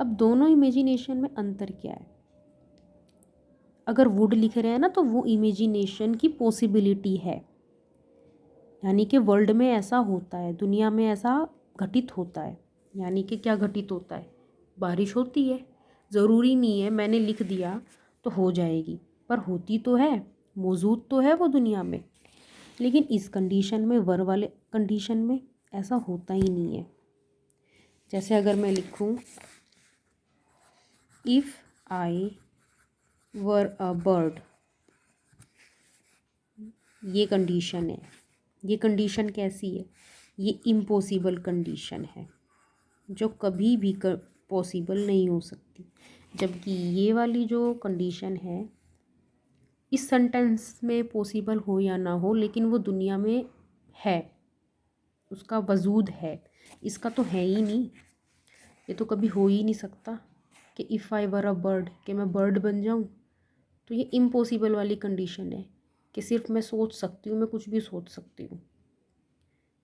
अब दोनों इमेजिनेशन में अंतर क्या है? अगर वुड लिख रहे हैं ना तो वो इमेजिनेशन की पॉसिबिलिटी है, यानी कि वर्ल्ड में ऐसा होता है, दुनिया में ऐसा घटित होता है। यानी कि क्या घटित होता है? बारिश होती है। ज़रूरी नहीं है मैंने लिख दिया तो हो जाएगी, पर होती तो है, मौजूद तो है वो दुनिया में। लेकिन इस कंडीशन में, वर वाले कंडीशन में ऐसा होता ही नहीं है। जैसे अगर मैं लिखूं if I were a bird, ये कंडीशन है। ये कंडीशन कैसी है? ये इम्पॉसिबल कंडीशन है जो कभी भी पॉसिबल नहीं हो सकती। जबकि ये वाली जो कंडीशन है, इस सेंटेंस में पॉसिबल हो या ना हो लेकिन वो दुनिया में है, उसका वजूद है। इसका तो है ही नहीं, ये तो कभी हो ही नहीं सकता कि if I were a bird, कि मैं बर्ड बन जाऊं। तो ये इम्पॉसिबल वाली कंडीशन है कि सिर्फ मैं सोच सकती हूँ, मैं कुछ भी सोच सकती हूँ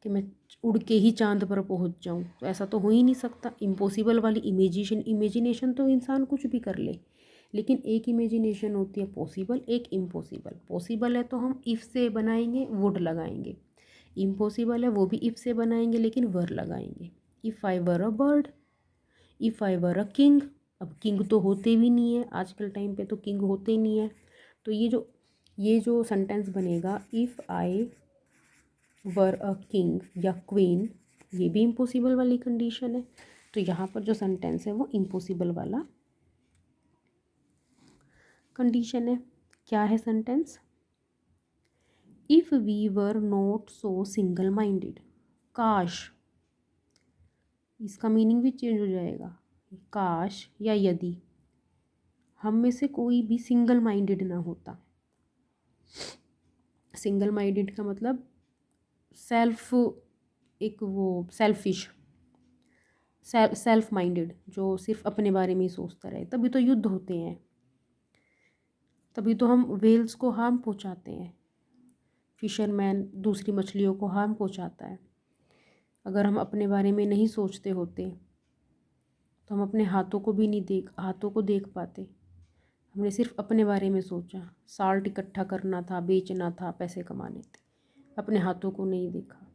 कि मैं उड़ के ही चांद पर पहुँच जाऊँ, तो ऐसा तो हो ही नहीं सकता। इम्पॉसिबल वाली इमेजिनेशन तो इंसान कुछ भी कर ले, लेकिन एक इमेजिनेशन होती है पॉसिबल, एक इम्पॉसिबल। पॉसिबल है तो हम इफ़ से बनाएंगे, वुड लगाएंगे। इम्पॉसिबल है वो भी इफ़ से बनाएंगे लेकिन वर लगाएंगे। If I were a bird, if I were a king. अब किंग तो होते भी नहीं है, आजकल टाइम पे तो किंग होते ही नहीं है। तो ये जो सेंटेंस बनेगा if I were a king या क्वीन, ये भी इम्पॉसिबल वाली कंडीशन है। तो यहाँ पर जो सेंटेंस है वो इम्पॉसिबल वाला कंडीशन है। क्या है sentence? If we were not so single minded. काश, इसका मीनिंग भी चेंज हो जाएगा। काश या यदि हम में से कोई भी सिंगल माइंडेड ना होता। सिंगल माइंडेड का मतलब सेल्फ, एक वो सेल्फिश, सेल्फ माइंडेड, जो सिर्फ अपने बारे में ही सोचता रहे। तभी तो युद्ध होते हैं, तभी तो हम वेल्स को हार्म पहुंचाते हैं, फिशरमैन दूसरी मछलियों को हार्म पहुंचाता है। अगर हम अपने बारे में नहीं सोचते होते तो हम अपने हाथों को देख पाते। हमने सिर्फ अपने बारे में सोचा, साल्ट इकट्ठा करना था, बेचना था, पैसे कमाने थे, अपने हाथों को नहीं देखा।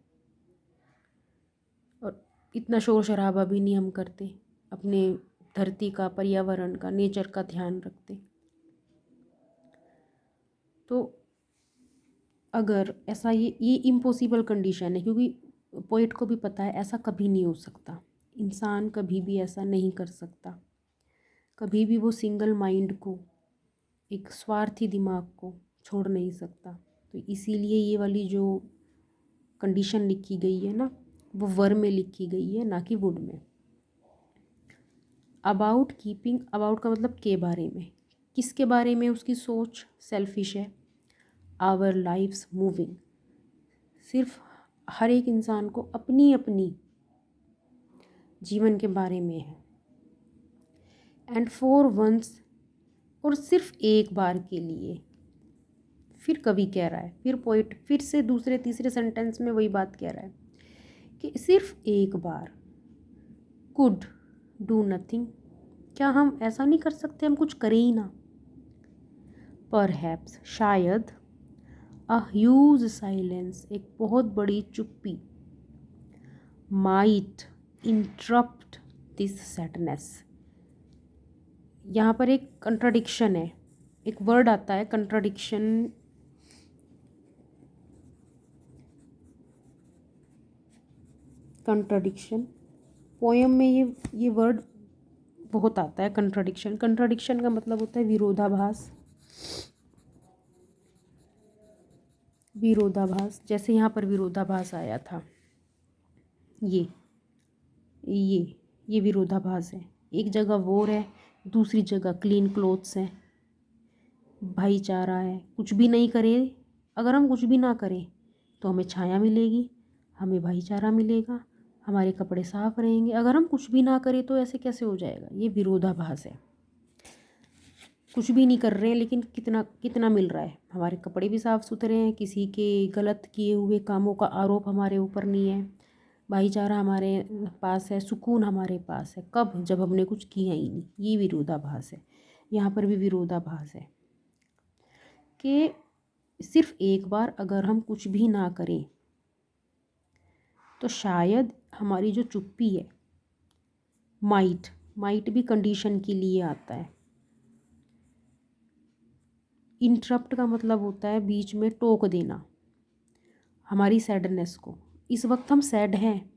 और इतना शोर शराबा भी नहीं हम करते, अपने धरती का, पर्यावरण का, नेचर का ध्यान रखते। तो अगर ऐसा, ये इम्पॉसिबल कंडीशन है, क्योंकि पोइट को भी पता है ऐसा कभी नहीं हो सकता। इंसान कभी भी ऐसा नहीं कर सकता, कभी भी वो सिंगल माइंड को, एक स्वार्थी दिमाग को छोड़ नहीं सकता। तो इसीलिए ये वाली जो कंडीशन लिखी गई है ना, वो वर में लिखी गई है, ना कि वुड में। अबाउट कीपिंग, अबाउट का मतलब के बारे में, किसके बारे में उसकी सोच सेल्फिश है। आवर लाइफ्स मूविंग, सिर्फ हर एक इंसान को अपनी अपनी जीवन के बारे में है। एंड फॉर वंस, और सिर्फ एक बार के लिए। फिर कभी कह रहा है, फिर पोइट फिर से दूसरे तीसरे सेंटेंस में वही बात कह रहा है कि सिर्फ एक बार। कुड डू नथिंग, क्या हम ऐसा नहीं कर सकते, हम कुछ करें ही ना। परहैप्स, शायद। अ ह्यूज साइलेंस, एक बहुत बड़ी चुप्पी। माइट इंटरप्ट दिस सैडनेस, यहाँ पर एक कंट्राडिक्शन है, एक वर्ड आता है कंट्राडिक्शन। कंट्राडिक्शन पोएम में ये वर्ड बहुत आता है, कंट्राडिक्शन। कंट्राडिक्शन का मतलब होता है विरोधाभास। विरोधाभास, जैसे यहाँ पर विरोधाभास आया था, ये ये ये विरोधाभास है। एक जगह वॉर है, दूसरी जगह क्लीन क्लोथ्स है, भाईचारा है। कुछ भी नहीं करे, अगर हम कुछ भी ना करें तो हमें छाया मिलेगी, हमें भाईचारा मिलेगा, हमारे कपड़े साफ रहेंगे। अगर हम कुछ भी ना करें तो ऐसे कैसे हो जाएगा? ये विरोधाभास है। कुछ भी नहीं कर रहे हैं लेकिन कितना कितना मिल रहा है, हमारे कपड़े भी साफ़ सुथरे हैं, किसी के गलत किए हुए कामों का आरोप हमारे ऊपर नहीं है, भाईचारा हमारे पास है, सुकून हमारे पास है। कब? जब हमने कुछ किया ही नहीं। ये विरोधाभास है। यहाँ पर भी विरोधाभास है कि सिर्फ एक बार अगर हम कुछ भी ना करें तो शायद हमारी जो चुप्पी है, माइट भी कंडीशन के लिए आता है। इंटरप्ट का मतलब होता है बीच में टोक देना हमारी सैडनेस को। इस वक्त हम सैड हैं,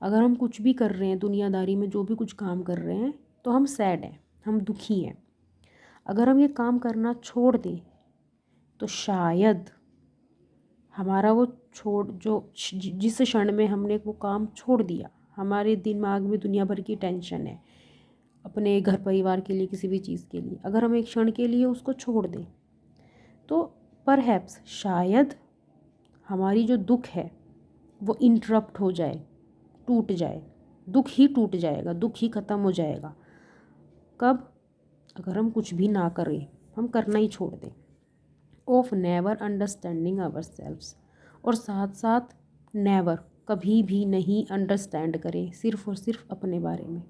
अगर हम कुछ भी कर रहे हैं दुनियादारी में, जो भी कुछ काम कर रहे हैं, तो हम सैड हैं, हम दुखी हैं। अगर हम ये काम करना छोड़ दें तो शायद हमारा वो जिस क्षण में हमने वो काम छोड़ दिया, हमारे दिमाग में दुनिया भर की टेंशन है अपने घर परिवार के लिए, किसी भी चीज़ के लिए, अगर हम एक क्षण के लिए उसको छोड़ दें तो परहैप्स शायद हमारी जो दुख है वो इंटरप्ट हो जाए, टूट जाए। दुख ही टूट जाएगा, दुख ही ख़त्म हो जाएगा। कब? अगर हम कुछ भी ना करें, हम करना ही छोड़ दें। Of never understanding ourselves, और साथ साथ नेवर, कभी भी नहीं अंडरस्टैंड करें सिर्फ और सिर्फ अपने बारे में।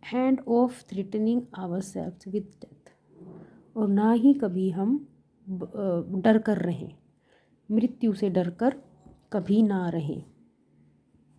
And of threatening ourselves with death, और ना ही कभी हम डर कर रहें, मृत्यु से डर कर कभी ना रहें।